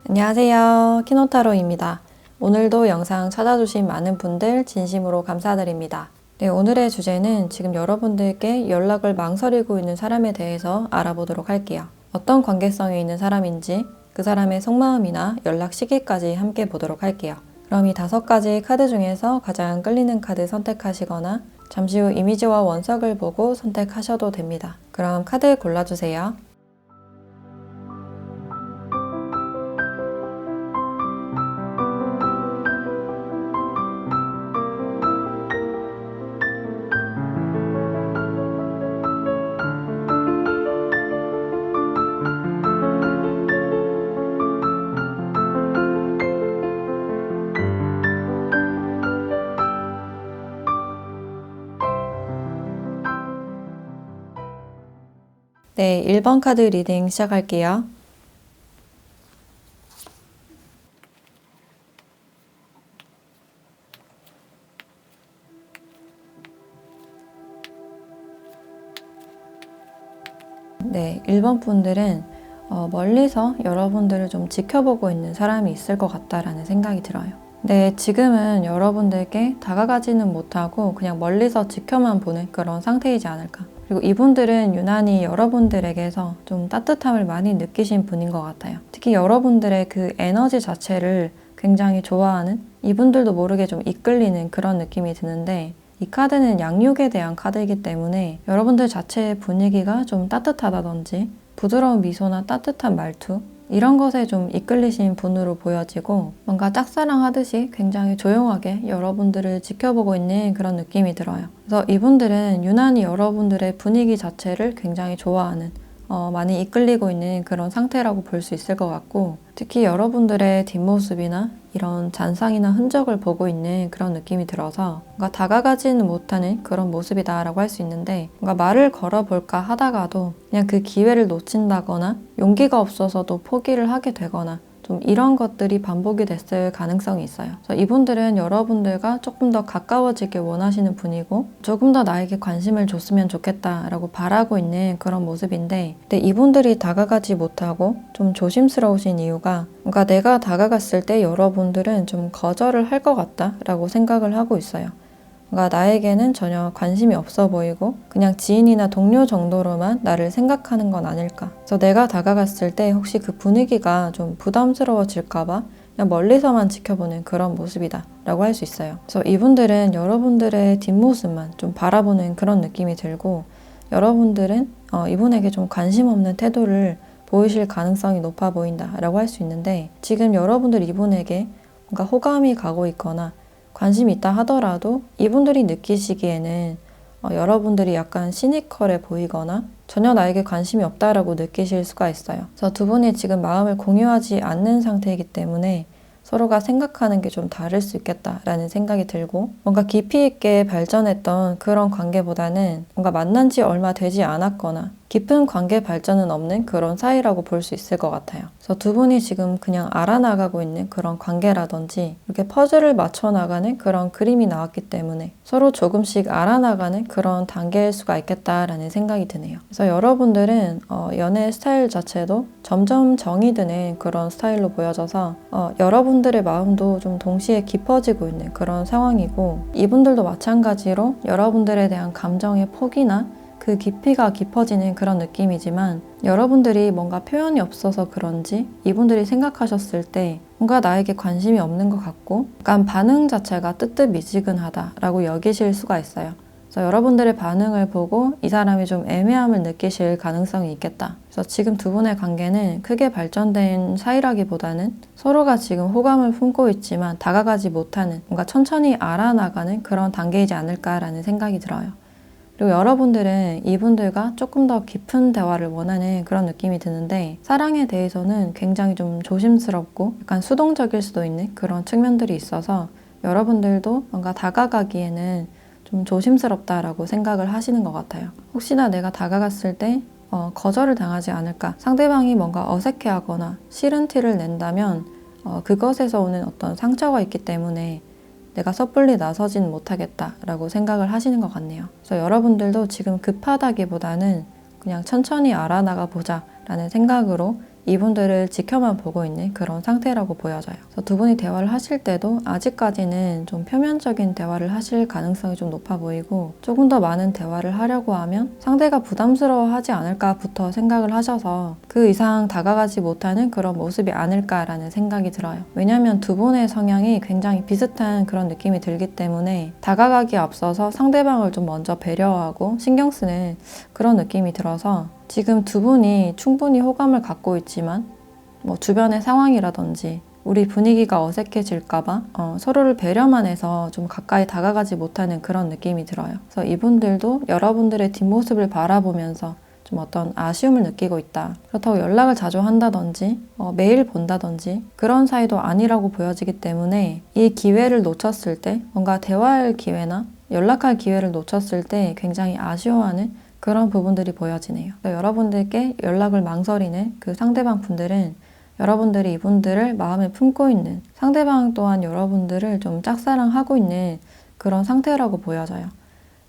안녕하세요. 키노타로입니다. 오늘도 영상 찾아주신 많은 분들 진심으로 감사드립니다. 네, 오늘의 주제는 지금 여러분들께 연락을 망설이고 있는 사람에 대해서 알아보도록 할게요. 어떤 관계성에 있는 사람인지 그 사람의 속마음이나 연락 시기까지 함께 보도록 할게요. 그럼 이 5가지 카드 중에서 가장 끌리는 카드 선택하시거나 잠시 후 이미지와 원석을 보고 선택하셔도 됩니다. 그럼 카드 골라주세요. 네, 1번 카드 리딩 시작할게요. 네, 1번 분들은 멀리서 여러분들을 좀 지켜보고 있는 사람이 있을 것 같다라는 생각이 들어요. 네, 지금은 여러분들께 다가가지는 못하고 그냥 멀리서 지켜만 보는 그런 상태이지 않을까. 그리고 이분들은 유난히 여러분들에게서 좀 따뜻함을 많이 느끼신 분인 것 같아요. 특히 여러분들의 그 에너지 자체를 굉장히 좋아하는, 이분들도 모르게 좀 이끌리는 그런 느낌이 드는데, 이 카드는 양육에 대한 카드이기 때문에 여러분들 자체의 분위기가 좀 따뜻하다든지 부드러운 미소나 따뜻한 말투 이런 것에 좀 이끌리신 분으로 보여지고, 뭔가 짝사랑하듯이 굉장히 조용하게 여러분들을 지켜보고 있는 그런 느낌이 들어요. 그래서 이분들은 유난히 여러분들의 분위기 자체를 굉장히 좋아하는, 많이 이끌리고 있는 그런 상태라고 볼 수 있을 것 같고, 특히 여러분들의 뒷모습이나 이런 잔상이나 흔적을 보고 있는 그런 느낌이 들어서 뭔가 다가가지는 못하는 그런 모습이다라고 할 수 있는데, 뭔가 말을 걸어볼까 하다가도 그냥 그 기회를 놓친다거나 용기가 없어서도 포기를 하게 되거나 좀 이런 것들이 반복이 됐을 가능성이 있어요. 그래서 이분들은 여러분들과 조금 더 가까워지길 원하시는 분이고, 조금 더 나에게 관심을 줬으면 좋겠다라고 바라고 있는 그런 모습인데, 근데 이분들이 다가가지 못하고 좀 조심스러우신 이유가, 뭔가 내가 다가갔을 때 여러분들은 좀 거절을 할 것 같다라고 생각을 하고 있어요. 뭔가 나에게는 전혀 관심이 없어 보이고 그냥 지인이나 동료 정도로만 나를 생각하는 건 아닐까. 그래서 내가 다가갔을 때 혹시 그 분위기가 좀 부담스러워질까봐 그냥 멀리서만 지켜보는 그런 모습이다 라고 할 수 있어요. 그래서 이분들은 여러분들의 뒷모습만 좀 바라보는 그런 느낌이 들고, 여러분들은 이분에게 좀 관심 없는 태도를 보이실 가능성이 높아 보인다 라고 할 수 있는데, 지금 여러분들 이분에게 뭔가 호감이 가고 있거나 관심이 있다 하더라도 이분들이 느끼시기에는 여러분들이 약간 시니컬해 보이거나 전혀 나에게 관심이 없다라고 느끼실 수가 있어요. 그래서 두 분이 지금 마음을 공유하지 않는 상태이기 때문에 서로가 생각하는 게 좀 다를 수 있겠다라는 생각이 들고, 뭔가 깊이 있게 발전했던 그런 관계보다는 뭔가 만난 지 얼마 되지 않았거나 깊은 관계 발전은 없는 그런 사이라고 볼 수 있을 것 같아요. 그래서 두 분이 지금 그냥 알아나가고 있는 그런 관계라든지 이렇게 퍼즐을 맞춰 나가는 그런 그림이 나왔기 때문에 서로 조금씩 알아나가는 그런 단계일 수가 있겠다라는 생각이 드네요. 그래서 여러분들은 연애 스타일 자체도 점점 정이 드는 그런 스타일로 보여져서 여러분들의 마음도 좀 동시에 깊어지고 있는 그런 상황이고, 이분들도 마찬가지로 여러분들에 대한 감정의 폭이나 그 깊이가 깊어지는 그런 느낌이지만, 여러분들이 뭔가 표현이 없어서 그런지 이분들이 생각하셨을 때 뭔가 나에게 관심이 없는 것 같고 약간 반응 자체가 뜨뜻미지근하다라고 여기실 수가 있어요. 그래서 여러분들의 반응을 보고 이 사람이 좀 애매함을 느끼실 가능성이 있겠다. 그래서 지금 두 분의 관계는 크게 발전된 사이라기보다는 서로가 지금 호감을 품고 있지만 다가가지 못하는, 뭔가 천천히 알아나가는 그런 단계이지 않을까라는 생각이 들어요. 그리고 여러분들은 이분들과 조금 더 깊은 대화를 원하는 그런 느낌이 드는데, 사랑에 대해서는 굉장히 좀 조심스럽고 약간 수동적일 수도 있는 그런 측면들이 있어서 여러분들도 뭔가 다가가기에는 좀 조심스럽다라고 생각을 하시는 것 같아요. 혹시나 내가 다가갔을 때 거절을 당하지 않을까, 상대방이 뭔가 어색해하거나 싫은 티를 낸다면 그것에서 오는 어떤 상처가 있기 때문에 내가 섣불리 나서진 못하겠다라고 생각을 하시는 것 같네요. 그래서 여러분들도 지금 급하다기보다는 그냥 천천히 알아나가 보자 라는 생각으로 이분들을 지켜만 보고 있는 그런 상태라고 보여져요. 그래서 두 분이 대화를 하실 때도 아직까지는 좀 표면적인 대화를 하실 가능성이 좀 높아 보이고, 조금 더 많은 대화를 하려고 하면 상대가 부담스러워하지 않을까부터 생각을 하셔서 그 이상 다가가지 못하는 그런 모습이 아닐까라는 생각이 들어요. 왜냐하면 두 분의 성향이 굉장히 비슷한 그런 느낌이 들기 때문에 다가가기에 앞서서 상대방을 좀 먼저 배려하고 신경 쓰는 그런 느낌이 들어서, 지금 두 분이 충분히 호감을 갖고 있지만 주변의 상황이라든지 우리 분위기가 어색해질까봐 서로를 배려만 해서 좀 가까이 다가가지 못하는 그런 느낌이 들어요. 그래서 이분들도 여러분들의 뒷모습을 바라보면서 좀 어떤 아쉬움을 느끼고 있다. 그렇다고 연락을 자주 한다든지 매일 본다든지 그런 사이도 아니라고 보여지기 때문에, 이 기회를 놓쳤을 때, 뭔가 대화할 기회나 연락할 기회를 놓쳤을 때 굉장히 아쉬워하는 그런 부분들이 보여지네요. 여러분들께 연락을 망설이는 그 상대방 분들은 여러분들이 이분들을 마음에 품고 있는, 상대방 또한 여러분들을 좀 짝사랑하고 있는 그런 상태라고 보여져요.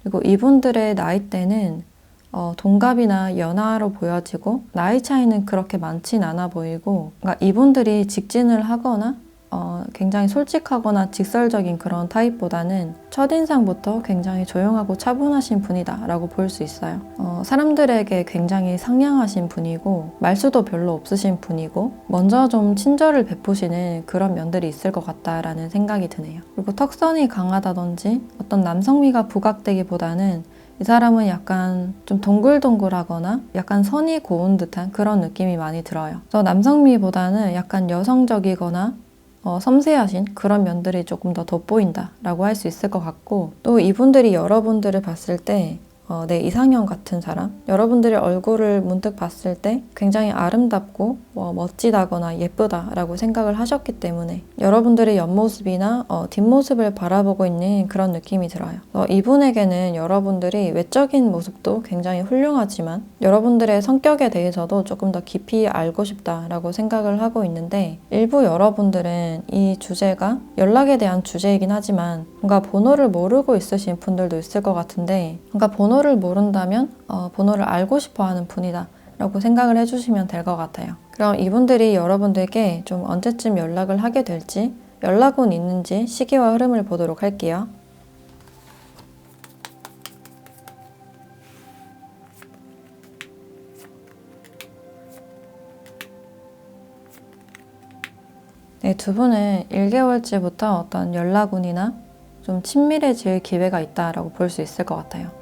그리고 이분들의 나이대는 동갑이나 연하로 보여지고, 나이 차이는 그렇게 많진 않아 보이고, 그러니까 이분들이 직진을 하거나 굉장히 솔직하거나 직설적인 그런 타입보다는 첫인상부터 굉장히 조용하고 차분하신 분이다 라고 볼 수 있어요. 사람들에게 굉장히 상냥하신 분이고, 말수도 별로 없으신 분이고, 먼저 좀 친절을 베푸시는 그런 면들이 있을 것 같다라는 생각이 드네요. 그리고 턱선이 강하다든지 어떤 남성미가 부각되기보다는 이 사람은 약간 좀 동글동글하거나 약간 선이 고운 듯한 그런 느낌이 많이 들어요. 그래서 남성미보다는 약간 여성적이거나 섬세하신 그런 면들이 조금 더 돋보인다 라고 할 수 있을 것 같고, 또 이분들이 여러분들을 봤을 때 내 이상형 같은 사람, 여러분들의 얼굴을 문득 봤을 때 굉장히 아름답고 멋지다거나 예쁘다라고 생각을 하셨기 때문에 여러분들의 옆모습이나 뒷모습을 바라보고 있는 그런 느낌이 들어요. 이분에게는 여러분들이 외적인 모습도 굉장히 훌륭하지만 여러분들의 성격에 대해서도 조금 더 깊이 알고 싶다라고 생각을 하고 있는데, 일부 여러분들은 이 주제가 연락에 대한 주제이긴 하지만 뭔가 번호를 모르고 있으신 분들도 있을 것 같은데, 뭔가 번호를 모른다면 번호를 알고 싶어 하는 분이다 라고 생각을 해주시면 될 것 같아요. 그럼 이분들이 여러분들께 좀 언제쯤 연락을 하게 될지, 연락은 있는지 시기와 흐름을 보도록 할게요. 네, 두 분은 1개월째부터 어떤 연락운이나 좀 친밀해질 기회가 있다라고 볼 수 있을 것 같아요.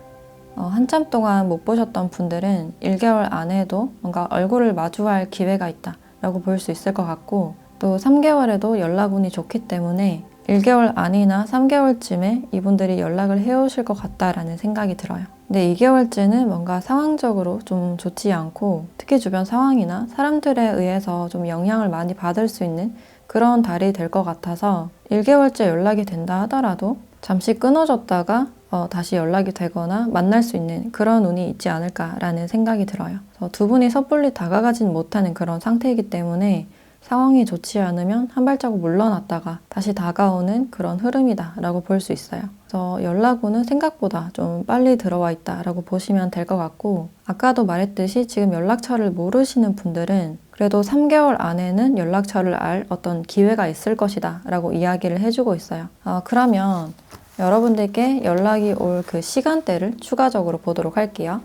한참 동안 못 보셨던 분들은 1개월 안에도 뭔가 얼굴을 마주할 기회가 있다라고 볼 수 있을 것 같고, 또 3개월에도 연락운이 좋기 때문에 1개월 안이나 3개월쯤에 이분들이 연락을 해오실 것 같다라는 생각이 들어요. 근데 2개월째는 뭔가 상황적으로 좀 좋지 않고, 특히 주변 상황이나 사람들에 의해서 좀 영향을 많이 받을 수 있는 그런 달이 될 것 같아서 1개월째 연락이 된다 하더라도 잠시 끊어졌다가 다시 연락이 되거나 만날 수 있는 그런 운이 있지 않을까라는 생각이 들어요. 그래서 두 분이 섣불리 다가가진 못하는 그런 상태이기 때문에 상황이 좋지 않으면 한 발자국 물러났다가 다시 다가오는 그런 흐름이다라고 볼 수 있어요. 그래서 연락운은 생각보다 좀 빨리 들어와 있다라고 보시면 될 것 같고, 아까도 말했듯이 지금 연락처를 모르시는 분들은 그래도 3개월 안에는 연락처를 알 어떤 기회가 있을 것이다 라고 이야기를 해주고 있어요. 그러면 여러분들께 연락이 올 그 시간대를 추가적으로 보도록 할게요.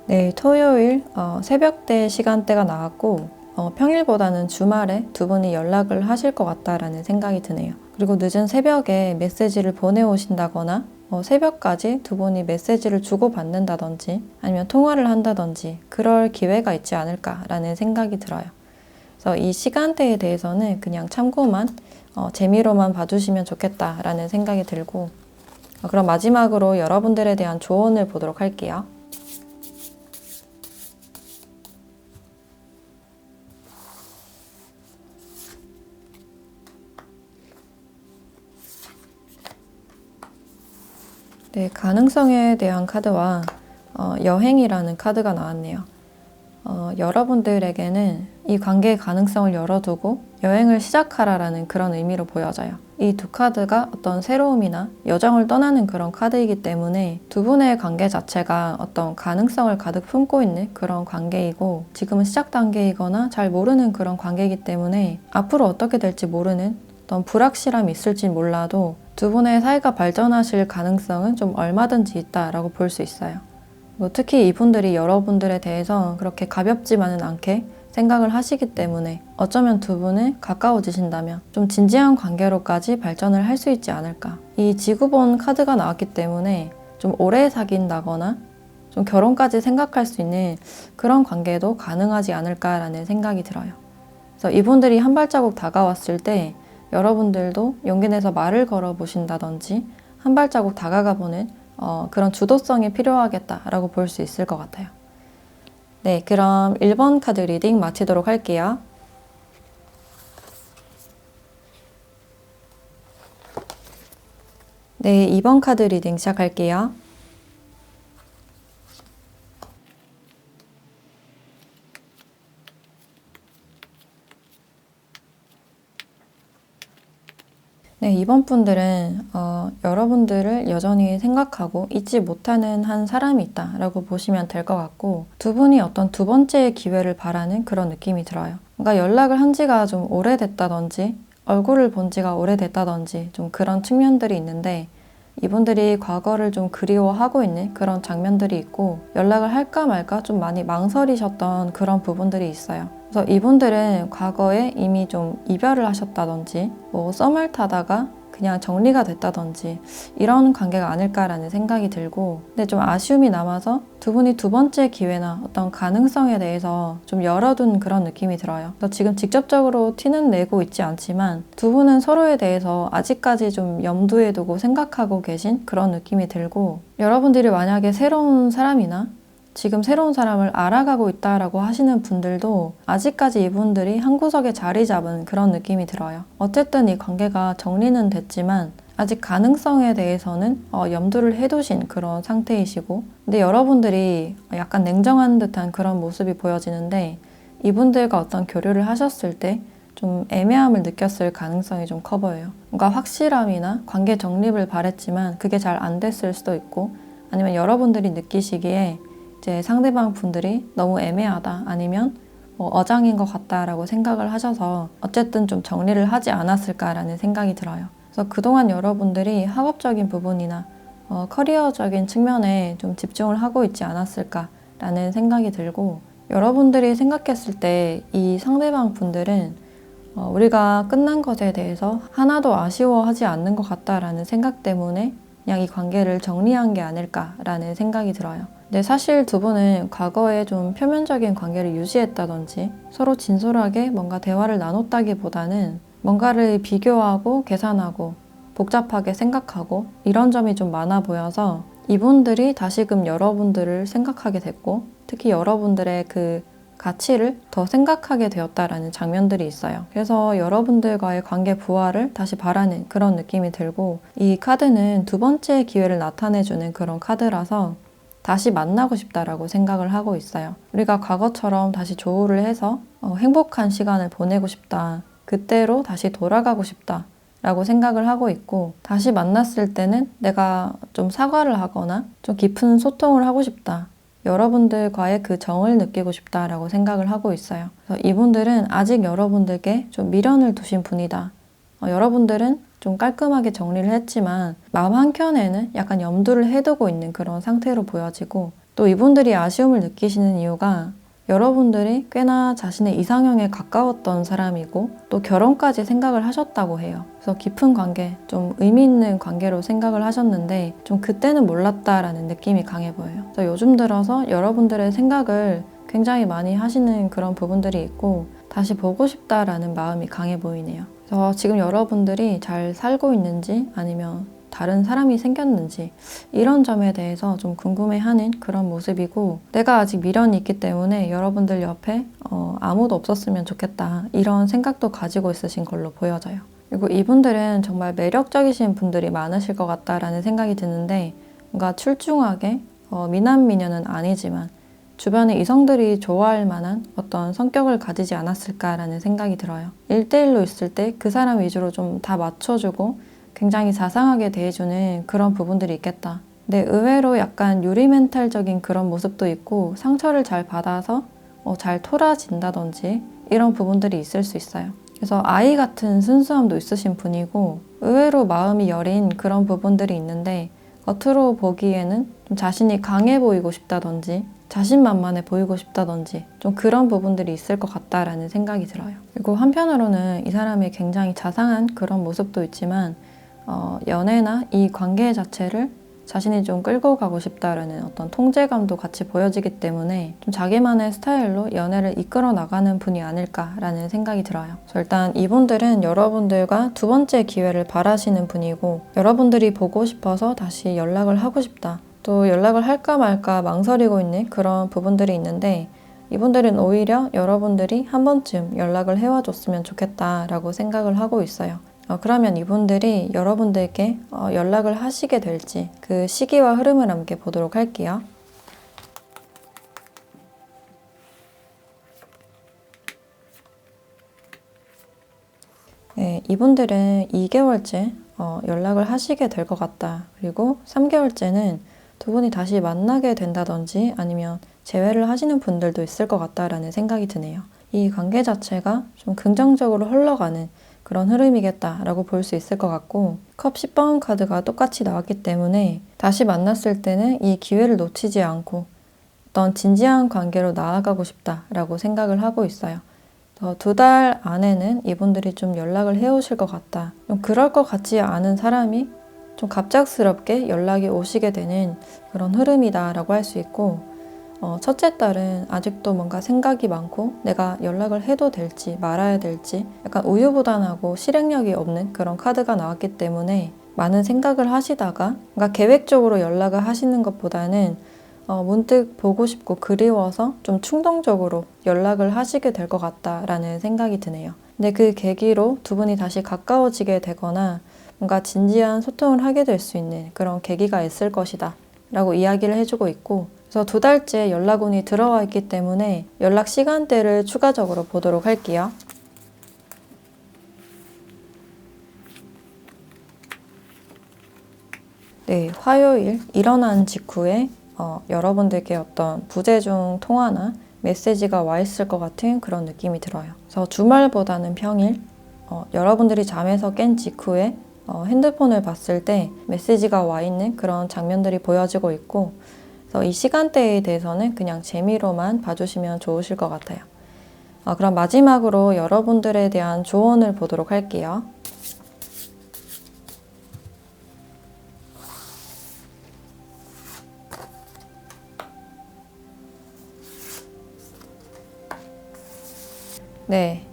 내일 토요일 새벽대 시간대가 나왔고, 평일보다는 주말에 두 분이 연락을 하실 것 같다라는 생각이 드네요. 그리고 늦은 새벽에 메시지를 보내오신다거나 새벽까지 두 분이 메시지를 주고받는다든지 아니면 통화를 한다든지 그럴 기회가 있지 않을까라는 생각이 들어요. 그래서 이 시간대에 대해서는 그냥 참고만 재미로만 봐주시면 좋겠다라는 생각이 들고, 그럼 마지막으로 여러분들에 대한 조언을 보도록 할게요. 네, 가능성에 대한 카드와 여행이라는 카드가 나왔네요. 여러분들에게는 이 이 관계의 가능성을 열어두고 여행을 시작하라라는 그런 의미로 보여져요. 이 두 카드가 어떤 새로움이나 여정을 떠나는 그런 카드이기 때문에 두 분의 관계 자체가 어떤 가능성을 가득 품고 있는 그런 관계이고, 지금은 시작 단계이거나 잘 모르는 그런 관계이기 때문에 앞으로 어떻게 될지 모르는 어떤 불확실함이 있을지 몰라도 두 분의 사이가 발전하실 가능성은 좀 얼마든지 있다라고 볼 수 있어요. 특히 이분들이 여러분들에 대해서 그렇게 가볍지만은 않게 생각을 하시기 때문에 어쩌면 두 분은 가까워지신다면 좀 진지한 관계로까지 발전을 할 수 있지 않을까. 이 지구본 카드가 나왔기 때문에 좀 오래 사귄다거나 좀 결혼까지 생각할 수 있는 그런 관계도 가능하지 않을까라는 생각이 들어요. 그래서 이분들이 한 발자국 다가왔을 때 여러분들도 용기 내서 말을 걸어 보신다든지 한 발자국 다가가 보는 그런 주도성이 필요하겠다라고 볼 수 있을 것 같아요. 네, 그럼 1번 카드 리딩 마치도록 할게요. 네, 2번 카드 리딩 시작할게요. 네, 이번 분들은 여러분들을 여전히 생각하고 잊지 못하는 한 사람이 있다라고 보시면 될 것 같고, 두 분이 어떤 두 번째의 기회를 바라는 그런 느낌이 들어요. 그러니까 연락을 한 지가 좀 오래됐다든지 얼굴을 본 지가 오래됐다든지 좀 그런 측면들이 있는데, 이분들이 과거를 좀 그리워하고 있는 그런 장면들이 있고, 연락을 할까 말까 좀 많이 망설이셨던 그런 부분들이 있어요. 그래서 이분들은 과거에 이미 좀 이별을 하셨다든지 뭐 썸을 타다가 그냥 정리가 됐다든지 이런 관계가 아닐까라는 생각이 들고, 근데 좀 아쉬움이 남아서 두 분이 두 번째 기회나 어떤 가능성에 대해서 좀 열어둔 그런 느낌이 들어요. 그래서 지금 직접적으로 티는 내고 있지 않지만 두 분은 서로에 대해서 아직까지 좀 염두에 두고 생각하고 계신 그런 느낌이 들고, 여러분들이 만약에 새로운 사람이나 지금 새로운 사람을 알아가고 있다라고 하시는 분들도 아직까지 이분들이 한 구석에 자리 잡은 그런 느낌이 들어요. 어쨌든 이 관계가 정리는 됐지만 아직 가능성에 대해서는 염두를 해두신 그런 상태이시고, 근데 여러분들이 약간 냉정한 듯한 그런 모습이 보여지는데, 이분들과 어떤 교류를 하셨을 때 좀 애매함을 느꼈을 가능성이 좀 커 보여요. 뭔가 확실함이나 관계 정립을 바랬지만 그게 잘 안 됐을 수도 있고, 아니면 여러분들이 느끼시기에 이제 상대방 분들이 너무 애매하다, 아니면 뭐 어장인 것 같다라고 생각을 하셔서 어쨌든 좀 정리를 하지 않았을까라는 생각이 들어요. 그래서 그동안 여러분들이 학업적인 부분이나 커리어적인 측면에 좀 집중을 하고 있지 않았을까라는 생각이 들고, 여러분들이 생각했을 때 이 상대방 분들은 우리가 끝난 것에 대해서 하나도 아쉬워하지 않는 것 같다라는 생각 때문에 그냥 이 관계를 정리한 게 아닐까라는 생각이 들어요. 근데 사실 두 분은 과거에 좀 표면적인 관계를 유지했다든지 서로 진솔하게 뭔가 대화를 나눴다기보다는 뭔가를 비교하고 계산하고 복잡하게 생각하고 이런 점이 좀 많아 보여서 이분들이 다시금 여러분들을 생각하게 됐고, 특히 여러분들의 그 가치를 더 생각하게 되었다라는 장면들이 있어요. 그래서 여러분들과의 관계 부활을 다시 바라는 그런 느낌이 들고, 이 카드는 두 번째 기회를 나타내주는 그런 카드라서 다시 만나고 싶다라고 생각을 하고 있어요. 우리가 과거처럼 다시 조우를 해서 행복한 시간을 보내고 싶다, 그때로 다시 돌아가고 싶다 라고 생각을 하고 있고, 다시 만났을 때는 내가 좀 사과를 하거나 좀 깊은 소통을 하고 싶다, 여러분들과의 그 정을 느끼고 싶다라고 생각을 하고 있어요. 그래서 이분들은 아직 여러분들께 좀 미련을 두신 분이다. 여러분들은 좀 깔끔하게 정리를 했지만 마음 한켠에는 약간 염두를 해두고 있는 그런 상태로 보여지고, 또 이분들이 아쉬움을 느끼시는 이유가 여러분들이 꽤나 자신의 이상형에 가까웠던 사람이고 또 결혼까지 생각을 하셨다고 해요. 그래서 깊은 관계, 좀 의미 있는 관계로 생각을 하셨는데 좀 그때는 몰랐다라는 느낌이 강해 보여요. 그래서 요즘 들어서 여러분들의 생각을 굉장히 많이 하시는 그런 부분들이 있고 다시 보고 싶다라는 마음이 강해 보이네요. 그래서 지금 여러분들이 잘 살고 있는지 아니면 다른 사람이 생겼는지 이런 점에 대해서 좀 궁금해하는 그런 모습이고, 내가 아직 미련이 있기 때문에 여러분들 옆에 아무도 없었으면 좋겠다 이런 생각도 가지고 있으신 걸로 보여져요. 그리고 이분들은 정말 매력적이신 분들이 많으실 것 같다라는 생각이 드는데, 뭔가 출중하게 미남미녀는 아니지만 주변의 이성들이 좋아할 만한 어떤 성격을 가지지 않았을까라는 생각이 들어요. 1대1로 있을 때 그 사람 위주로 좀 다 맞춰주고 굉장히 자상하게 대해주는 그런 부분들이 있겠다. 근데 의외로 약간 유리 멘탈적인 그런 모습도 있고 상처를 잘 받아서 잘 토라진다든지 이런 부분들이 있을 수 있어요. 그래서 아이 같은 순수함도 있으신 분이고 의외로 마음이 여린 그런 부분들이 있는데 겉으로 보기에는 좀 자신이 강해 보이고 싶다든지 자신만만해 보이고 싶다든지 좀 그런 부분들이 있을 것 같다라는 생각이 들어요. 그리고 한편으로는 이 사람이 굉장히 자상한 그런 모습도 있지만 연애나 이 관계 자체를 자신이 좀 끌고 가고 싶다라는 어떤 통제감도 같이 보여지기 때문에 좀 자기만의 스타일로 연애를 이끌어 나가는 분이 아닐까라는 생각이 들어요. 그래서 일단 이분들은 여러분들과 두 번째 기회를 바라시는 분이고 여러분들이 보고 싶어서 다시 연락을 하고 싶다. 또 연락을 할까 말까 망설이고 있는 그런 부분들이 있는데 이분들은 오히려 여러분들이 한 번쯤 연락을 해와줬으면 좋겠다라고 생각을 하고 있어요. 그러면 이분들이 여러분들께 연락을 하시게 될지 그 시기와 흐름을 함께 보도록 할게요. 네, 이분들은 2개월째 연락을 하시게 될 것 같다. 그리고 3개월째는 두 분이 다시 만나게 된다든지 아니면 재회를 하시는 분들도 있을 것 같다라는 생각이 드네요. 이 관계 자체가 좀 긍정적으로 흘러가는 그런 흐름이겠다라고 볼 수 있을 것 같고 컵 10번 카드가 똑같이 나왔기 때문에 다시 만났을 때는 이 기회를 놓치지 않고 어떤 진지한 관계로 나아가고 싶다라고 생각을 하고 있어요. 2달 안에는 이분들이 좀 연락을 해오실 것 같다. 좀 그럴 것 같지 않은 사람이 좀 갑작스럽게 연락이 오시게 되는 그런 흐름이다라고 할 수 있고 첫째 딸은 아직도 뭔가 생각이 많고 내가 연락을 해도 될지 말아야 될지 약간 우유부단하고 실행력이 없는 그런 카드가 나왔기 때문에 많은 생각을 하시다가 뭔가 계획적으로 연락을 하시는 것보다는 문득 보고 싶고 그리워서 좀 충동적으로 연락을 하시게 될 것 같다라는 생각이 드네요. 근데 그 계기로 두 분이 다시 가까워지게 되거나 뭔가 진지한 소통을 하게 될 수 있는 그런 계기가 있을 것이다 라고 이야기를 해주고 있고 그래서 2달째 연락운이 들어와 있기 때문에 연락 시간대를 추가적으로 보도록 할게요. 네, 화요일 일어난 직후에 여러분들께 어떤 부재중 통화나 메시지가 와 있을 것 같은 그런 느낌이 들어요. 그래서 주말보다는 평일, 여러분들이 잠에서 깬 직후에 핸드폰을 봤을 때 메시지가 와 있는 그런 장면들이 보여지고 있고 그래서 이 시간대에 대해서는 그냥 재미로만 봐주시면 좋으실 것 같아요. 그럼 마지막으로 여러분들에 대한 조언을 보도록 할게요. 네,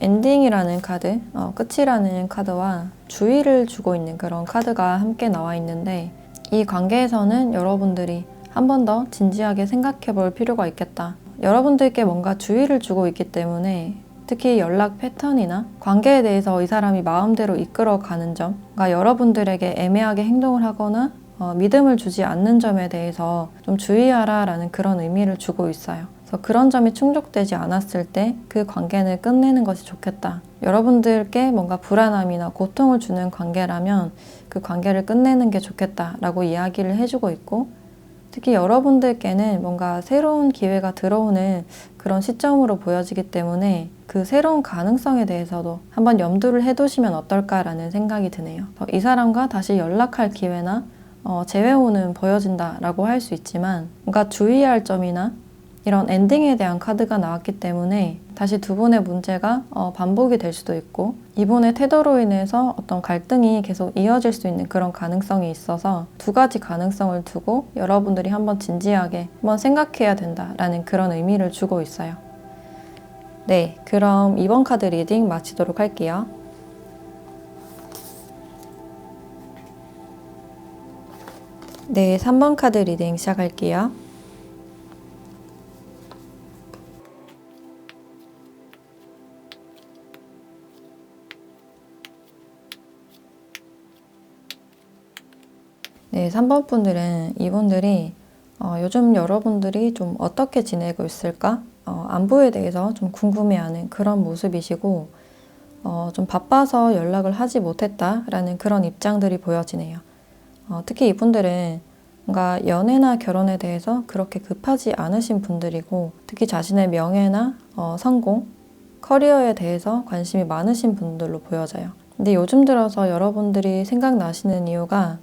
엔딩이라는 카드, 끝이라는 카드와 주의를 주고 있는 그런 카드가 함께 나와 있는데 이 관계에서는 여러분들이 한 번 더 진지하게 생각해 볼 필요가 있겠다. 여러분들께 뭔가 주의를 주고 있기 때문에 특히 연락 패턴이나 관계에 대해서 이 사람이 마음대로 이끌어가는 점, 그러니까 여러분들에게 애매하게 행동을 하거나 믿음을 주지 않는 점에 대해서 좀 주의하라라는 그런 의미를 주고 있어요. 그래서 그런 점이 충족되지 않았을 때 그 관계는 끝내는 것이 좋겠다. 여러분들께 뭔가 불안함이나 고통을 주는 관계라면 그 관계를 끝내는 게 좋겠다라고 이야기를 해주고 있고 특히 여러분들께는 뭔가 새로운 기회가 들어오는 그런 시점으로 보여지기 때문에 그 새로운 가능성에 대해서도 한번 염두를 해두시면 어떨까라는 생각이 드네요. 이 사람과 다시 연락할 기회나 재회오는 보여진다라고 할 수 있지만 뭔가 주의할 점이나 이런 엔딩에 대한 카드가 나왔기 때문에 다시 두 분의 문제가 반복이 될 수도 있고 이분의 태도로 인해서 어떤 갈등이 계속 이어질 수 있는 그런 가능성이 있어서 두 가지 가능성을 두고 여러분들이 한번 진지하게 한번 생각해야 된다라는 그런 의미를 주고 있어요. 네, 그럼 이번 카드 리딩 마치도록 할게요. 네, 3번 카드 리딩 시작할게요. 네, 3번 분들은 이분들이 요즘 여러분들이 좀 어떻게 지내고 있을까? 안부에 대해서 좀 궁금해하는 그런 모습이시고, 좀 바빠서 연락을 하지 못했다라는 그런 입장들이 보여지네요. 특히 이분들은 뭔가 연애나 결혼에 대해서 그렇게 급하지 않으신 분들이고, 특히 자신의 명예나 성공, 커리어에 대해서 관심이 많으신 분들로 보여져요. 근데 요즘 들어서 여러분들이 생각나시는 이유가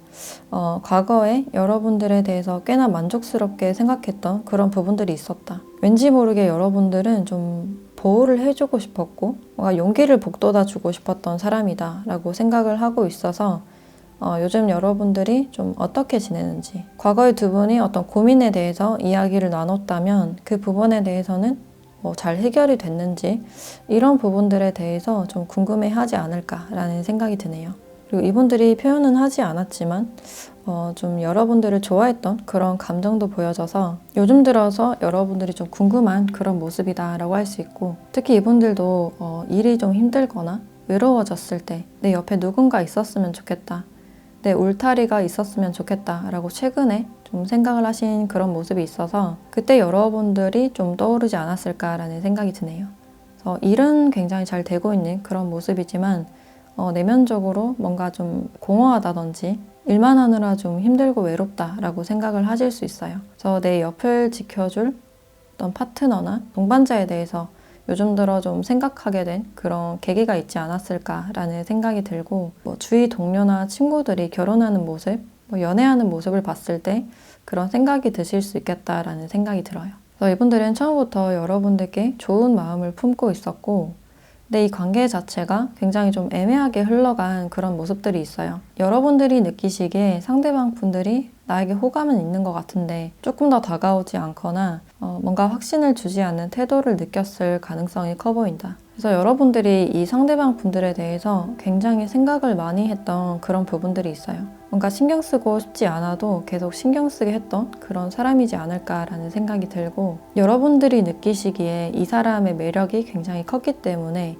과거에 여러분들에 대해서 꽤나 만족스럽게 생각했던 그런 부분들이 있었다. 왠지 모르게 여러분들은 좀 보호를 해주고 싶었고 뭔가 용기를 북돋아주고 싶었던 사람이다 라고 생각을 하고 있어서 요즘 여러분들이 좀 어떻게 지내는지, 과거의 두 분이 어떤 고민에 대해서 이야기를 나눴다면 그 부분에 대해서는 뭐 잘 해결이 됐는지 이런 부분들에 대해서 좀 궁금해하지 않을까라는 생각이 드네요. 그리고 이분들이 표현은 하지 않았지만 좀 여러분들을 좋아했던 그런 감정도 보여져서 요즘 들어서 여러분들이 좀 궁금한 그런 모습이다라고 할 수 있고, 특히 이분들도 일이 좀 힘들거나 외로워졌을 때 내 옆에 누군가 있었으면 좋겠다, 내 울타리가 있었으면 좋겠다라고 최근에 좀 생각을 하신 그런 모습이 있어서 그때 여러분들이 좀 떠오르지 않았을까라는 생각이 드네요. 그래서 일은 굉장히 잘 되고 있는 그런 모습이지만 내면적으로 뭔가 좀 공허하다든지 일만 하느라 좀 힘들고 외롭다라고 생각을 하실 수 있어요. 그래서 내 옆을 지켜줄 어떤 파트너나 동반자에 대해서 요즘 들어 좀 생각하게 된 그런 계기가 있지 않았을까라는 생각이 들고, 뭐 주위 동료나 친구들이 결혼하는 모습, 뭐 연애하는 모습을 봤을 때 그런 생각이 드실 수 있겠다라는 생각이 들어요. 그래서 이분들은 처음부터 여러분들께 좋은 마음을 품고 있었고, 근데 이 관계 자체가 굉장히 좀 애매하게 흘러간 그런 모습들이 있어요. 여러분들이 느끼시기에 상대방 분들이 나에게 호감은 있는 것 같은데 조금 더 다가오지 않거나 뭔가 확신을 주지 않는 태도를 느꼈을 가능성이 커 보인다. 그래서 여러분들이 이 상대방 분들에 대해서 굉장히 생각을 많이 했던 그런 부분들이 있어요. 뭔가 신경 쓰고 싶지 않아도 계속 신경 쓰게 했던 그런 사람이지 않을까라는 생각이 들고, 여러분들이 느끼시기에 이 사람의 매력이 굉장히 컸기 때문에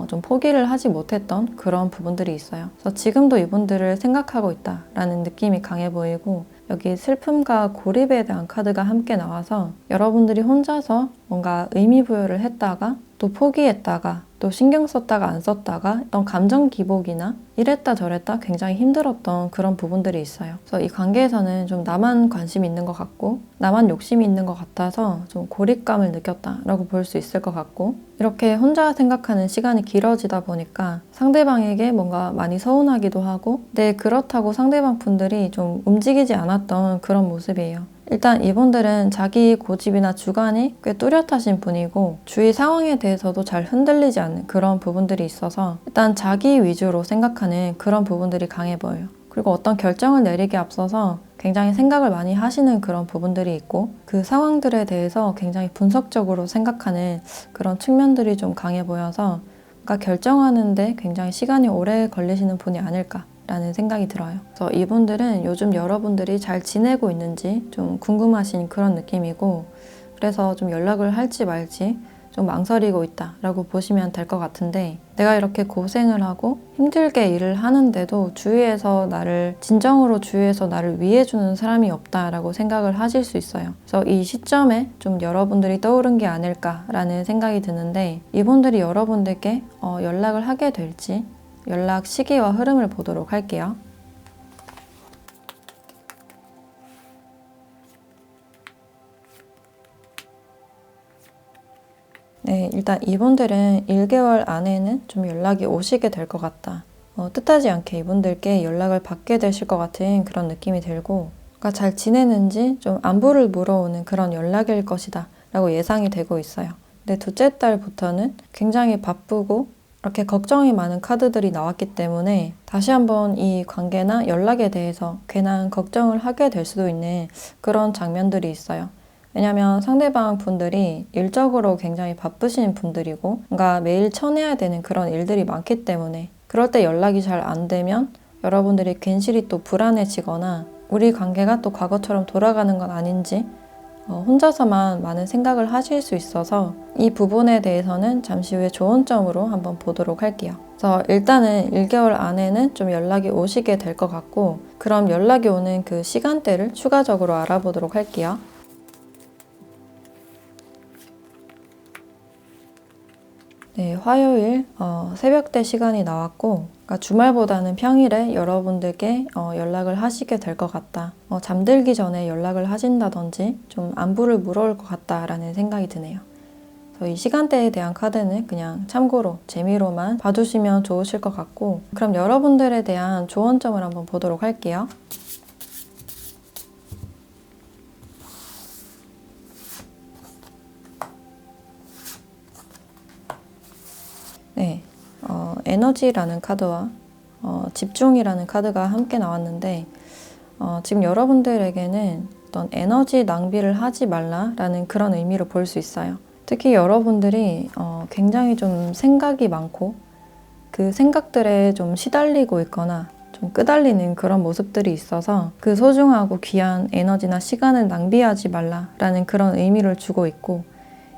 좀 포기를 하지 못했던 그런 부분들이 있어요. 그래서 지금도 이분들을 생각하고 있다라는 느낌이 강해 보이고, 여기 슬픔과 고립에 대한 카드가 함께 나와서 여러분들이 혼자서 뭔가 의미 부여를 했다가 또 포기했다가 또 신경 썼다가 안 썼다가 어떤 감정 기복이나 이랬다 저랬다 굉장히 힘들었던 그런 부분들이 있어요. 그래서 이 관계에서는 좀 나만 관심이 있는 것 같고 나만 욕심이 있는 것 같아서 좀 고립감을 느꼈다라고 볼 수 있을 것 같고, 이렇게 혼자 생각하는 시간이 길어지다 보니까 상대방에게 뭔가 많이 서운하기도 하고, 네, 그렇다고 상대방 분들이 좀 움직이지 않았던 그런 모습이에요. 일단 이분들은 자기 고집이나 주관이 꽤 뚜렷하신 분이고 주위 상황에 대해서도 잘 흔들리지 않는 그런 부분들이 있어서 일단 자기 위주로 생각하는 그런 부분들이 강해 보여요. 그리고 어떤 결정을 내리기에 앞서서 굉장히 생각을 많이 하시는 그런 부분들이 있고, 그 상황들에 대해서 굉장히 분석적으로 생각하는 그런 측면들이 좀 강해 보여서 뭔가 결정하는데 굉장히 시간이 오래 걸리시는 분이 아닐까 라는 생각이 들어요. 그래서 이분들은 요즘 여러분들이 잘 지내고 있는지 좀 궁금하신 그런 느낌이고, 그래서 좀 연락을 할지 말지 좀 망설이고 있다라고 보시면 될 것 같은데, 내가 이렇게 고생을 하고 힘들게 일을 하는데도 진정으로 주위에서 나를 위해주는 사람이 없다라고 생각을 하실 수 있어요. 그래서 이 시점에 좀 여러분들이 떠오른 게 아닐까라는 생각이 드는데, 이분들이 여러분들께 연락을 하게 될지 연락 시기와 흐름을 보도록 할게요. 네, 일단 이분들은 1개월 안에는 좀 연락이 오시게 될 것 같다. 뜻하지 않게 이분들께 연락을 받게 되실 것 같은 그런 느낌이 들고, 그러니까 잘 지내는지 좀 안부를 물어오는 그런 연락일 것이다 라고 예상이 되고 있어요. 근데 둘째 달부터는 굉장히 바쁘고 이렇게 걱정이 많은 카드들이 나왔기 때문에 다시 한번 이 관계나 연락에 대해서 괜한 걱정을 하게 될 수도 있는 그런 장면들이 있어요. 왜냐하면 상대방 분들이 일적으로 굉장히 바쁘신 분들이고 뭔가 매일 쳐내야 되는 그런 일들이 많기 때문에, 그럴 때 연락이 잘 안 되면 여러분들이 괜시리 또 불안해지거나 우리 관계가 또 과거처럼 돌아가는 건 아닌지 혼자서만 많은 생각을 하실 수 있어서 이 부분에 대해서는 잠시 후에 좋은 점으로 한번 보도록 할게요. 그래서 일단은 1개월 안에는 좀 연락이 오시게 될 것 같고, 그럼 연락이 오는 그 시간대를 추가적으로 알아보도록 할게요. 네, 화요일 새벽대 시간이 나왔고, 그러니까 주말보다는 평일에 여러분들께 연락을 하시게 될 것 같다. 잠들기 전에 연락을 하신다든지 좀 안부를 물어올 것 같다라는 생각이 드네요. 그래서 이 시간대에 대한 카드는 그냥 참고로 재미로만 봐주시면 좋으실 것 같고, 그럼 여러분들에 대한 조언점을 한번 보도록 할게요. 네, 에너지라는 카드와 집중이라는 카드가 함께 나왔는데, 지금 여러분들에게는 어떤 에너지 낭비를 하지 말라라는 그런 의미로 볼 수 있어요. 특히 여러분들이 굉장히 좀 생각이 많고 그 생각들에 좀 시달리고 있거나 좀 끄달리는 그런 모습들이 있어서 그 소중하고 귀한 에너지나 시간을 낭비하지 말라라는 그런 의미를 주고 있고,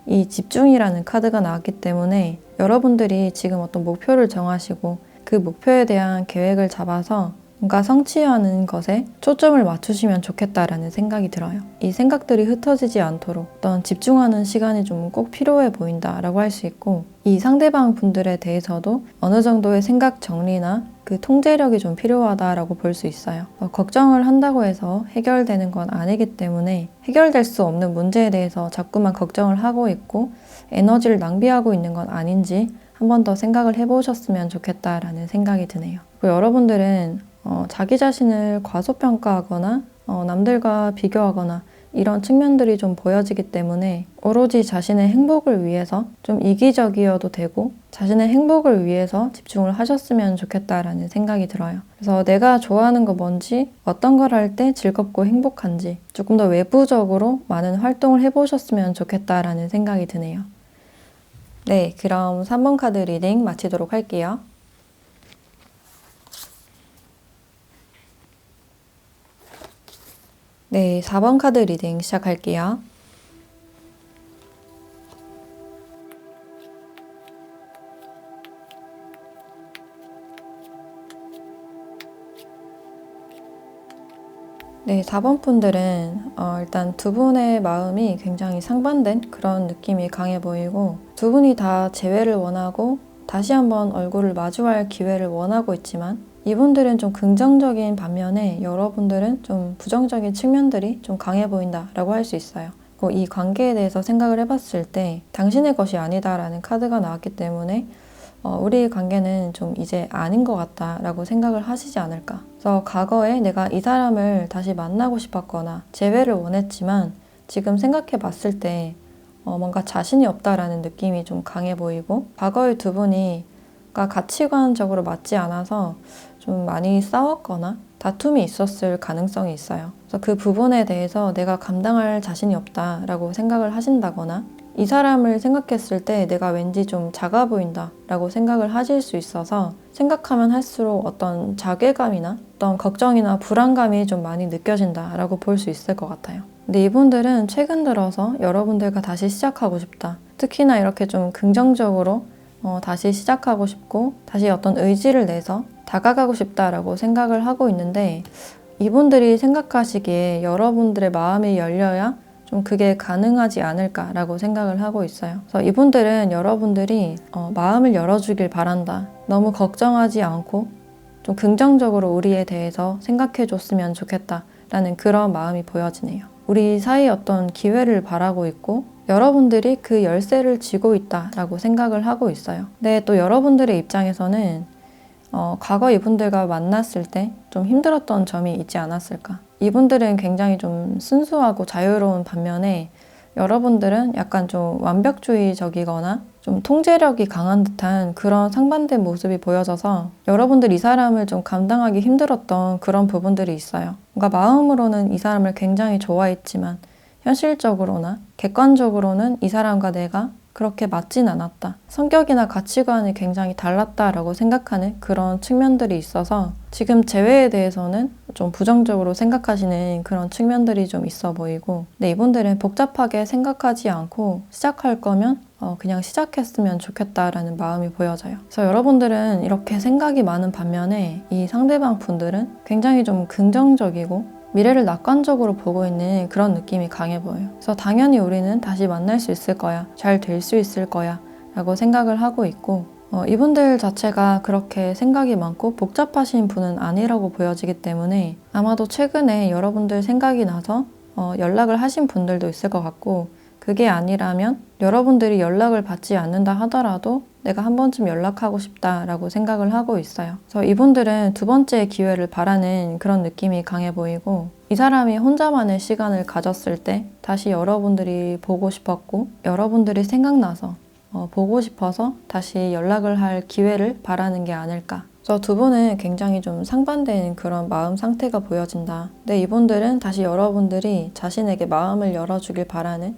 이 집중이라는 카드가 나왔기 때문에 여러분들이 지금 어떤 목표를 정하시고 그 목표에 대한 계획을 잡아서 뭔가 성취하는 것에 초점을 맞추시면 좋겠다라는 생각이 들어요. 이 생각들이 흩어지지 않도록 어떤 집중하는 시간이 좀 꼭 필요해 보인다라고 할 수 있고, 이 상대방 분들에 대해서도 어느 정도의 생각 정리나 그 통제력이 좀 필요하다라고 볼 수 있어요. 걱정을 한다고 해서 해결되는 건 아니기 때문에 해결될 수 없는 문제에 대해서 자꾸만 걱정을 하고 있고 에너지를 낭비하고 있는 건 아닌지 한 번 더 생각을 해보셨으면 좋겠다라는 생각이 드네요. 그리고 여러분들은 자기 자신을 과소평가하거나 남들과 비교하거나 이런 측면들이 좀 보여지기 때문에 오로지 자신의 행복을 위해서 좀 이기적이어도 되고 자신의 행복을 위해서 집중을 하셨으면 좋겠다라는 생각이 들어요. 그래서 내가 좋아하는 거 뭔지, 어떤 걸 할 때 즐겁고 행복한지 조금 더 외부적으로 많은 활동을 해보셨으면 좋겠다라는 생각이 드네요. 네, 그럼 3번 카드 리딩 마치도록 할게요. 네, 4번 카드 리딩 시작할게요. 네, 4번 분들은 일단 두 분의 마음이 굉장히 상반된 그런 느낌이 강해 보이고, 두 분이 다 재회를 원하고 다시 한번 얼굴을 마주할 기회를 원하고 있지만, 이분들은 좀 긍정적인 반면에 여러분들은 좀 부정적인 측면들이 좀 강해 보인다라고 할 수 있어요. 그리고 이 관계에 대해서 생각을 해봤을 때 당신의 것이 아니다라는 카드가 나왔기 때문에 우리 관계는 좀 이제 아닌 것 같다라고 생각을 하시지 않을까. 그래서 과거에 내가 이 사람을 다시 만나고 싶었거나 재회를 원했지만 지금 생각해 봤을 때 뭔가 자신이 없다라는 느낌이 좀 강해 보이고, 과거의 두 분이 가치관적으로 맞지 않아서 좀 많이 싸웠거나 다툼이 있었을 가능성이 있어요. 그래서 그 부분에 대해서 내가 감당할 자신이 없다라고 생각을 하신다거나, 이 사람을 생각했을 때 내가 왠지 좀 작아 보인다 라고 생각을 하실 수 있어서 생각하면 할수록 어떤 자괴감이나 어떤 걱정이나 불안감이 좀 많이 느껴진다 라고 볼 수 있을 것 같아요. 근데 이분들은 최근 들어서 여러분들과 다시 시작하고 싶다, 특히나 이렇게 좀 긍정적으로 다시 시작하고 싶고 다시 어떤 의지를 내서 다가가고 싶다라고 생각을 하고 있는데, 이분들이 생각하시기에 여러분들의 마음이 열려야 좀 그게 가능하지 않을까라고 생각을 하고 있어요. 그래서 이분들은 여러분들이 마음을 열어주길 바란다, 너무 걱정하지 않고 좀 긍정적으로 우리에 대해서 생각해 줬으면 좋겠다라는 그런 마음이 보여지네요. 우리 사이 어떤 기회를 바라고 있고 여러분들이 그 열쇠를 쥐고 있다라고 생각을 하고 있어요. 근데 또 여러분들의 입장에서는 과거 이분들과 만났을 때 좀 힘들었던 점이 있지 않았을까. 이분들은 굉장히 좀 순수하고 자유로운 반면에 여러분들은 약간 좀 완벽주의적이거나 좀 통제력이 강한 듯한 그런 상반된 모습이 보여져서 여러분들 이 사람을 좀 감당하기 힘들었던 그런 부분들이 있어요. 뭔가 마음으로는 이 사람을 굉장히 좋아했지만 현실적으로나 객관적으로는 이 사람과 내가 그렇게 맞진 않았다, 성격이나 가치관이 굉장히 달랐다라고 생각하는 그런 측면들이 있어서 지금 재회에 대해서는 좀 부정적으로 생각하시는 그런 측면들이 좀 있어 보이고, 근데 이분들은 복잡하게 생각하지 않고 시작할 거면 그냥 시작했으면 좋겠다라는 마음이 보여져요. 그래서 여러분들은 이렇게 생각이 많은 반면에 이 상대방 분들은 굉장히 좀 긍정적이고 미래를 낙관적으로 보고 있는 그런 느낌이 강해 보여요. 그래서 당연히 우리는 다시 만날 수 있을 거야, 잘 될 수 있을 거야 라고 생각을 하고 있고, 이분들 자체가 그렇게 생각이 많고 복잡하신 분은 아니라고 보여지기 때문에 아마도 최근에 여러분들 생각이 나서 연락을 하신 분들도 있을 것 같고, 그게 아니라면 여러분들이 연락을 받지 않는다 하더라도 내가 한 번쯤 연락하고 싶다라고 생각을 하고 있어요. 그래서 이분들은 두 번째 기회를 바라는 그런 느낌이 강해 보이고, 이 사람이 혼자만의 시간을 가졌을 때 다시 여러분들이 보고 싶었고 여러분들이 생각나서 보고 싶어서 다시 연락을 할 기회를 바라는 게 아닐까. 그래서 두 분은 굉장히 좀 상반된 그런 마음 상태가 보여진다. 근데 이분들은 다시 여러분들이 자신에게 마음을 열어주길 바라는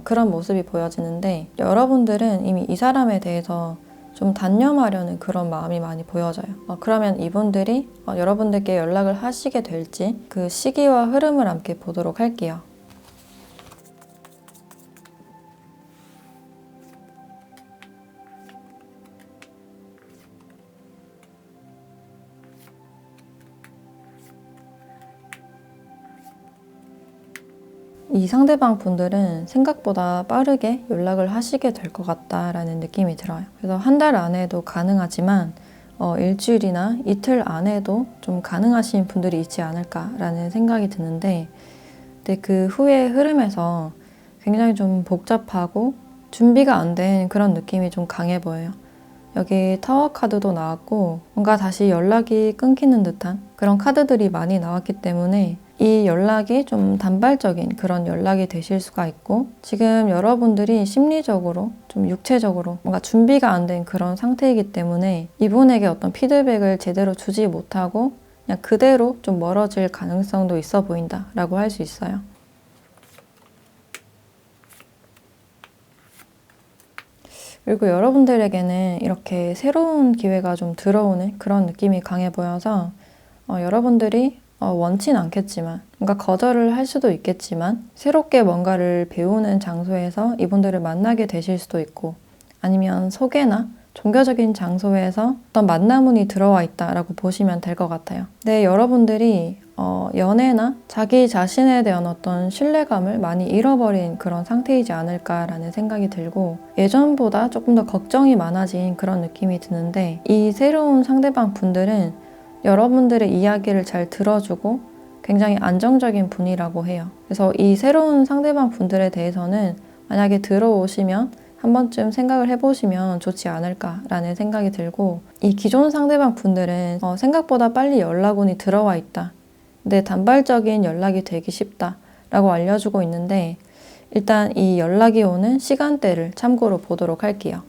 그런 모습이 보여지는데, 여러분들은 이미 이 사람에 대해서 좀 단념하려는 그런 마음이 많이 보여져요. 그러면 이분들이 여러분들께 연락을 하시게 될지 그 시기와 흐름을 함께 보도록 할게요. 이 상대방 분들은 생각보다 빠르게 연락을 하시게 될 것 같다라는 느낌이 들어요. 그래서 한 달 안에도 가능하지만 일주일이나 이틀 안에도 좀 가능하신 분들이 있지 않을까라는 생각이 드는데, 근데 그 후의 흐름에서 굉장히 좀 복잡하고 준비가 안 된 그런 느낌이 좀 강해 보여요. 여기 타워 카드도 나왔고 뭔가 다시 연락이 끊기는 듯한 그런 카드들이 많이 나왔기 때문에 이 연락이 좀 단발적인 그런 연락이 되실 수가 있고, 지금 여러분들이 심리적으로 좀 육체적으로 뭔가 준비가 안 된 그런 상태이기 때문에 이분에게 어떤 피드백을 제대로 주지 못하고 그냥 그대로 좀 멀어질 가능성도 있어 보인다라고 할 수 있어요. 그리고 여러분들에게는 이렇게 새로운 기회가 좀 들어오는 그런 느낌이 강해 보여서 여러분들이 원진 않겠지만 뭔가 거절을 할 수도 있겠지만 새롭게 뭔가를 배우는 장소에서 이분들을 만나게 되실 수도 있고, 아니면 소개나 종교적인 장소에서 어떤 만남운이 들어와 있다라고 보시면 될 것 같아요. 근데 여러분들이 연애나 자기 자신에 대한 어떤 신뢰감을 많이 잃어버린 그런 상태이지 않을까라는 생각이 들고, 예전보다 조금 더 걱정이 많아진 그런 느낌이 드는데, 이 새로운 상대방 분들은 여러분들의 이야기를 잘 들어주고 굉장히 안정적인 분이라고 해요. 그래서 이 새로운 상대방 분들에 대해서는 만약에 들어오시면 한 번쯤 생각을 해보시면 좋지 않을까라는 생각이 들고, 이 기존 상대방 분들은 생각보다 빨리 연락운이 들어와 있다, 근데 단발적인 연락이 되기 쉽다라고 알려주고 있는데, 일단 이 연락이 오는 시간대를 참고로 보도록 할게요.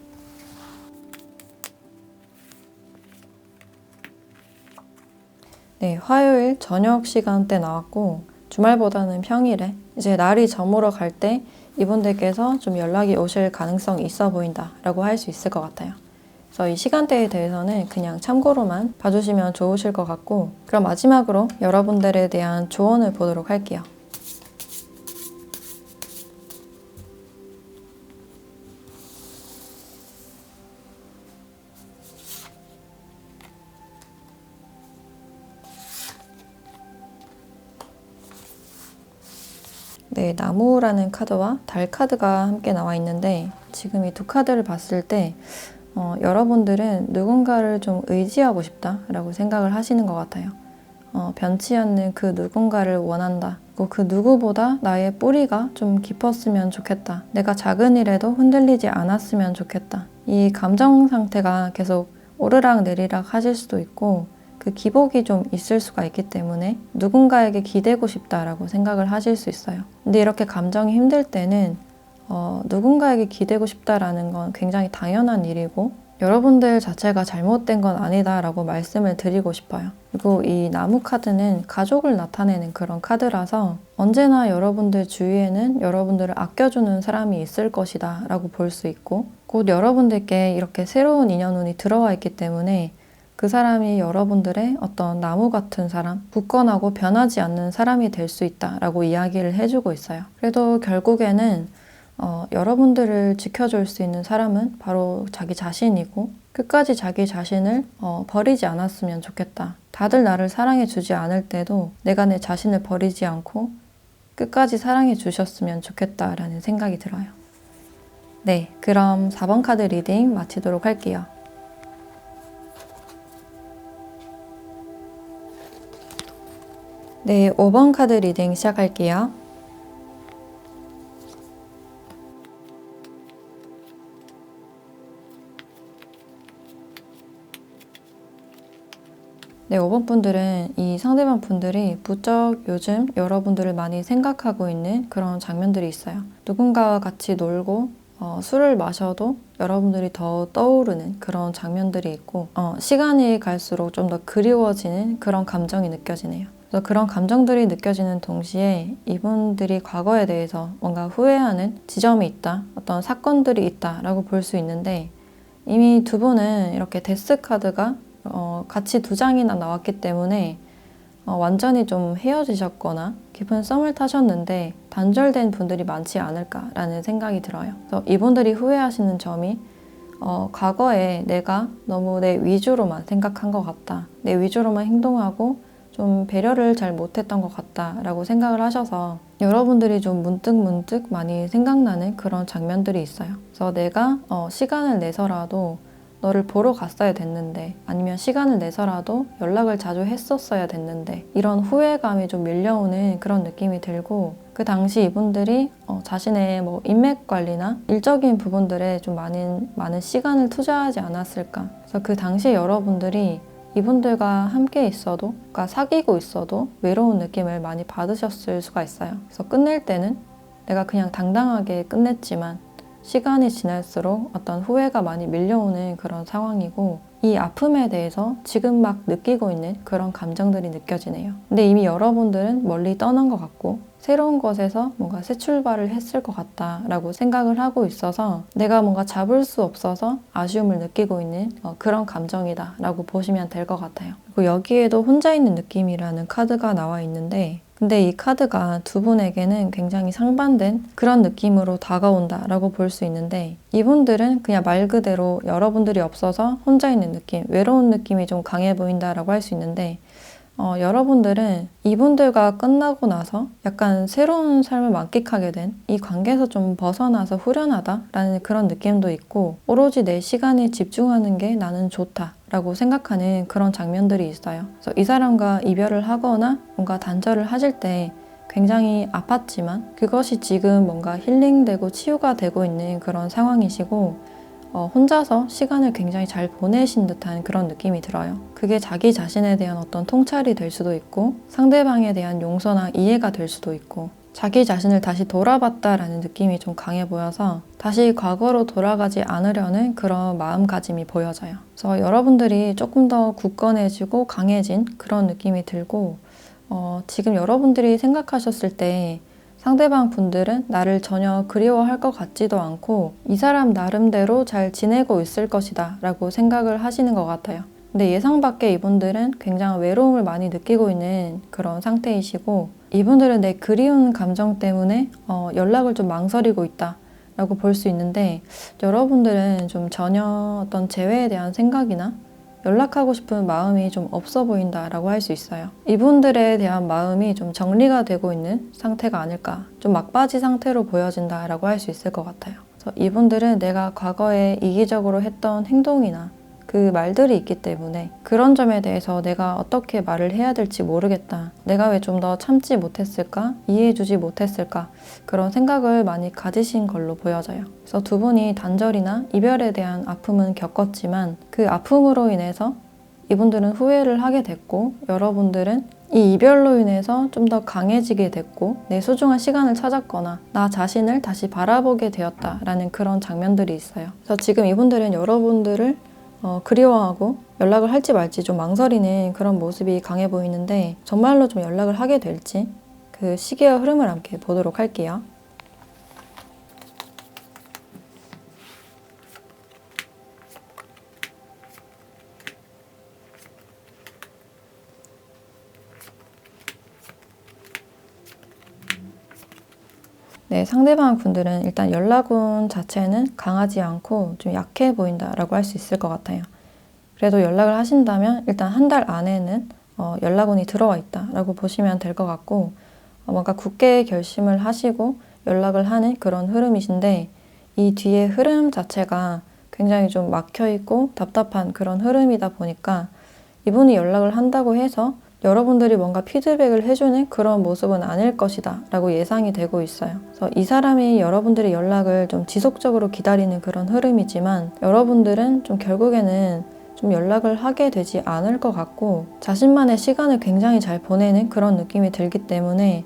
네, 화요일 저녁 시간대 나왔고, 주말보다는 평일에 이제 날이 저물어 갈 때 이분들께서 좀 연락이 오실 가능성이 있어 보인다 라고 할 수 있을 것 같아요. 그래서 이 시간대에 대해서는 그냥 참고로만 봐주시면 좋으실 것 같고, 그럼 마지막으로 여러분들에 대한 조언을 보도록 할게요. 네, 나무라는 카드와 달 카드가 함께 나와 있는데, 지금 이 두 카드를 봤을 때 여러분들은 누군가를 좀 의지하고 싶다라고 생각을 하시는 것 같아요. 변치 않는 그 누군가를 원한다. 그 누구보다 나의 뿌리가 좀 깊었으면 좋겠다. 내가 작은 일에도 흔들리지 않았으면 좋겠다. 이 감정 상태가 계속 오르락 내리락 하실 수도 있고, 그 기복이 좀 있을 수가 있기 때문에 누군가에게 기대고 싶다라고 생각을 하실 수 있어요. 근데 이렇게 감정이 힘들 때는 누군가에게 기대고 싶다라는 건 굉장히 당연한 일이고, 여러분들 자체가 잘못된 건 아니다라고 말씀을 드리고 싶어요. 그리고 이 나무 카드는 가족을 나타내는 그런 카드라서 언제나 여러분들 주위에는 여러분들을 아껴주는 사람이 있을 것이다 라고 볼 수 있고, 곧 여러분들께 이렇게 새로운 인연운이 들어와 있기 때문에 그 사람이 여러분들의 어떤 나무 같은 사람, 굳건하고 변하지 않는 사람이 될 수 있다라고 이야기를 해주고 있어요. 그래도 결국에는 여러분들을 지켜줄 수 있는 사람은 바로 자기 자신이고 끝까지 자기 자신을 버리지 않았으면 좋겠다. 다들 나를 사랑해 주지 않을 때도 내가 내 자신을 버리지 않고 끝까지 사랑해 주셨으면 좋겠다라는 생각이 들어요. 네, 그럼 4번 카드 리딩 마치도록 할게요. 네, 5번 카드 리딩 시작할게요. 네, 5번 분들은 이 상대방 분들이 부쩍 요즘 여러분들을 많이 생각하고 있는 그런 장면들이 있어요. 누군가와 같이 놀고 술을 마셔도 여러분들이 더 떠오르는 그런 장면들이 있고 시간이 갈수록 좀 더 그리워지는 그런 감정이 느껴지네요. 그래서 그런 감정들이 느껴지는 동시에 이분들이 과거에 대해서 뭔가 후회하는 지점이 있다, 어떤 사건들이 있다라고 볼 수 있는데 이미 두 분은 이렇게 데스 카드가 같이 두 장이나 나왔기 때문에 완전히 좀 헤어지셨거나 깊은 썸을 타셨는데 단절된 분들이 많지 않을까라는 생각이 들어요. 그래서 이분들이 후회하시는 점이 과거에 내가 너무 내 위주로만 생각한 것 같다. 내 위주로만 행동하고 좀 배려를 잘 못했던 것 같다라고 생각을 하셔서 여러분들이 좀 문득문득 많이 생각나는 그런 장면들이 있어요. 그래서 내가 시간을 내서라도 너를 보러 갔어야 됐는데 아니면 시간을 내서라도 연락을 자주 했었어야 됐는데 이런 후회감이 좀 밀려오는 그런 느낌이 들고 그 당시 이분들이 자신의 뭐 인맥 관리나 일적인 부분들에 좀 많은 시간을 투자하지 않았을까. 그래서 그 당시 여러분들이 이분들과 함께 있어도, 그러니까 사귀고 있어도 외로운 느낌을 많이 받으셨을 수가 있어요. 그래서 끝낼 때는 내가 그냥 당당하게 끝냈지만 시간이 지날수록 어떤 후회가 많이 밀려오는 그런 상황이고 이 아픔에 대해서 지금 막 느끼고 있는 그런 감정들이 느껴지네요. 근데 이미 여러분들은 멀리 떠난 것 같고 새로운 것에서 뭔가 새 출발을 했을 것 같다라고 생각을 하고 있어서 내가 뭔가 잡을 수 없어서 아쉬움을 느끼고 있는 그런 감정이다라고 보시면 될 것 같아요. 그리고 여기에도 혼자 있는 느낌이라는 카드가 나와 있는데 근데 이 카드가 두 분에게는 굉장히 상반된 그런 느낌으로 다가온다라고 볼 수 있는데 이분들은 그냥 말 그대로 여러분들이 없어서 혼자 있는 느낌, 외로운 느낌이 좀 강해 보인다라고 할 수 있는데 여러분들은 이분들과 끝나고 나서 약간 새로운 삶을 만끽하게 된 이 관계에서 좀 벗어나서 후련하다라는 그런 느낌도 있고 오로지 내 시간에 집중하는 게 나는 좋다라고 생각하는 그런 장면들이 있어요. 그래서 이 사람과 이별을 하거나 뭔가 단절을 하실 때 굉장히 아팠지만 그것이 지금 뭔가 힐링되고 치유가 되고 있는 그런 상황이시고 혼자서 시간을 굉장히 잘 보내신 듯한 그런 느낌이 들어요. 그게 자기 자신에 대한 어떤 통찰이 될 수도 있고 상대방에 대한 용서나 이해가 될 수도 있고 자기 자신을 다시 돌아봤다라는 느낌이 좀 강해 보여서 다시 과거로 돌아가지 않으려는 그런 마음가짐이 보여져요. 그래서 여러분들이 조금 더 굳건해지고 강해진 그런 느낌이 들고 지금 여러분들이 생각하셨을 때 상대방 분들은 나를 전혀 그리워할 것 같지도 않고 이 사람 나름대로 잘 지내고 있을 것이다 라고 생각을 하시는 것 같아요. 근데 예상 밖의 이분들은 굉장히 외로움을 많이 느끼고 있는 그런 상태이시고 이분들은 내 그리운 감정 때문에 연락을 좀 망설이고 있다 라고 볼 수 있는데 여러분들은 좀 전혀 어떤 재회에 대한 생각이나 연락하고 싶은 마음이 좀 없어 보인다라고 할 수 있어요. 이분들에 대한 마음이 좀 정리가 되고 있는 상태가 아닐까, 좀 막바지 상태로 보여진다라고 할 수 있을 것 같아요. 그래서 이분들은 내가 과거에 이기적으로 했던 행동이나 그 말들이 있기 때문에 그런 점에 대해서 내가 어떻게 말을 해야 될지 모르겠다. 내가 왜 좀 더 참지 못했을까? 이해해주지 못했을까? 그런 생각을 많이 가지신 걸로 보여져요. 그래서 두 분이 단절이나 이별에 대한 아픔은 겪었지만 그 아픔으로 인해서 이분들은 후회를 하게 됐고 여러분들은 이 이별로 인해서 좀 더 강해지게 됐고 내 소중한 시간을 찾았거나 나 자신을 다시 바라보게 되었다라는 그런 장면들이 있어요. 그래서 지금 이분들은 여러분들을 그리워하고 연락을 할지 말지 좀 망설이는 그런 모습이 강해 보이는데 정말로 좀 연락을 하게 될지 그 시기와 흐름을 함께 보도록 할게요. 네, 상대방 분들은 일단 연락운 자체는 강하지 않고 좀 약해 보인다라고 할 수 있을 것 같아요. 그래도 연락을 하신다면 일단 한 달 안에는 연락운이 들어와 있다라고 보시면 될 것 같고, 뭔가 굳게 결심을 하시고 연락을 하는 그런 흐름이신데, 이 뒤에 흐름 자체가 굉장히 좀 막혀있고 답답한 그런 흐름이다 보니까 이분이 연락을 한다고 해서 여러분들이 뭔가 피드백을 해주는 그런 모습은 아닐 것이다 라고 예상이 되고 있어요. 그래서 이 사람이 여러분들의 연락을 좀 지속적으로 기다리는 그런 흐름이지만, 여러분들은 좀 결국에는 좀 연락을 하게 되지 않을 것 같고 자신만의 시간을 굉장히 잘 보내는 그런 느낌이 들기 때문에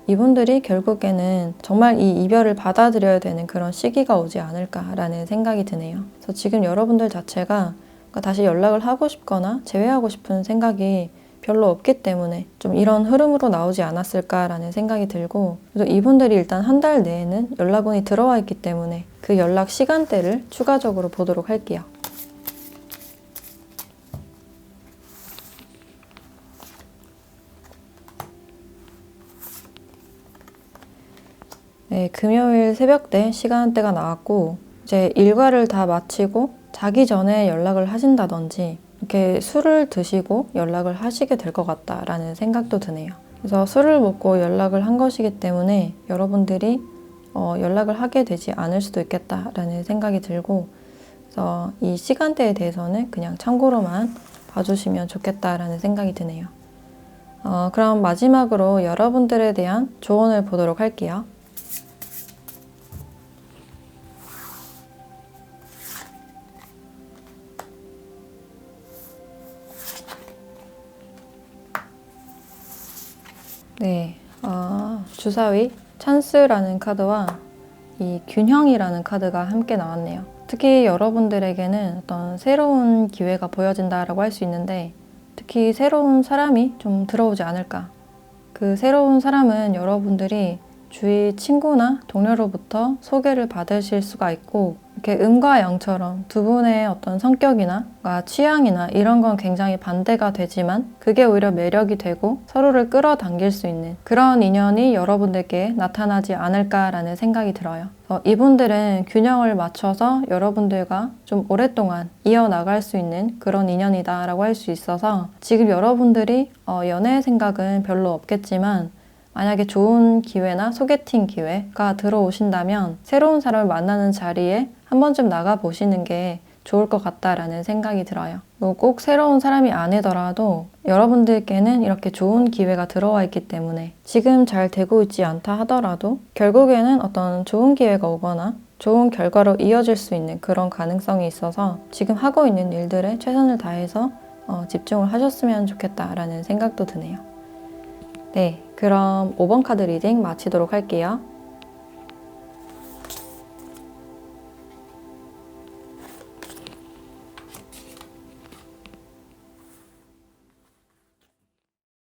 이분들이 결국에는 정말 이 이별을 받아들여야 되는 그런 시기가 오지 않을까라는 생각이 드네요. 그래서 지금 여러분들 자체가 다시 연락을 하고 싶거나 재회하고 싶은 생각이 별로 없기 때문에 좀 이런 흐름으로 나오지 않았을까라는 생각이 들고, 그래서 이분들이 일단 한 달 내에는 연락운이 들어와 있기 때문에 그 연락 시간대를 추가적으로 보도록 할게요. 네, 금요일 새벽때 시간대가 나왔고, 이제 일과를 다 마치고 자기 전에 연락을 하신다든지 이렇게 술을 드시고 연락을 하시게 될 것 같다라는 생각도 드네요. 그래서 술을 먹고 연락을 한 것이기 때문에 여러분들이 연락을 하게 되지 않을 수도 있겠다라는 생각이 들고, 그래서 이 시간대에 대해서는 그냥 참고로만 봐주시면 좋겠다라는 생각이 드네요. 그럼 마지막으로 여러분들에 대한 조언을 보도록 할게요. 네, 주사위 찬스라는 카드와 이 균형이라는 카드가 함께 나왔네요. 특히 여러분들에게는 어떤 새로운 기회가 보여진다라고 할 수 있는데, 특히 새로운 사람이 좀 들어오지 않을까. 그 새로운 사람은 여러분들이 주위 친구나 동료로부터 소개를 받으실 수가 있고, 이렇게 음과 양처럼 두 분의 어떤 성격이나 취향이나 이런 건 굉장히 반대가 되지만 그게 오히려 매력이 되고 서로를 끌어당길 수 있는 그런 인연이 여러분들께 나타나지 않을까라는 생각이 들어요. 이분들은 균형을 맞춰서 여러분들과 좀 오랫동안 이어나갈 수 있는 그런 인연이다라고 할 수 있어서, 지금 여러분들이 연애 생각은 별로 없겠지만 만약에 좋은 기회나 소개팅 기회가 들어오신다면 새로운 사람을 만나는 자리에 한 번쯤 나가보시는 게 좋을 것 같다라는 생각이 들어요. 꼭 새로운 사람이 아니더라도 여러분들께는 이렇게 좋은 기회가 들어와 있기 때문에 지금 잘 되고 있지 않다 하더라도 결국에는 어떤 좋은 기회가 오거나 좋은 결과로 이어질 수 있는 그런 가능성이 있어서 지금 하고 있는 일들에 최선을 다해서 집중을 하셨으면 좋겠다라는 생각도 드네요. 네, 그럼 5번 카드 리딩 마치도록 할게요.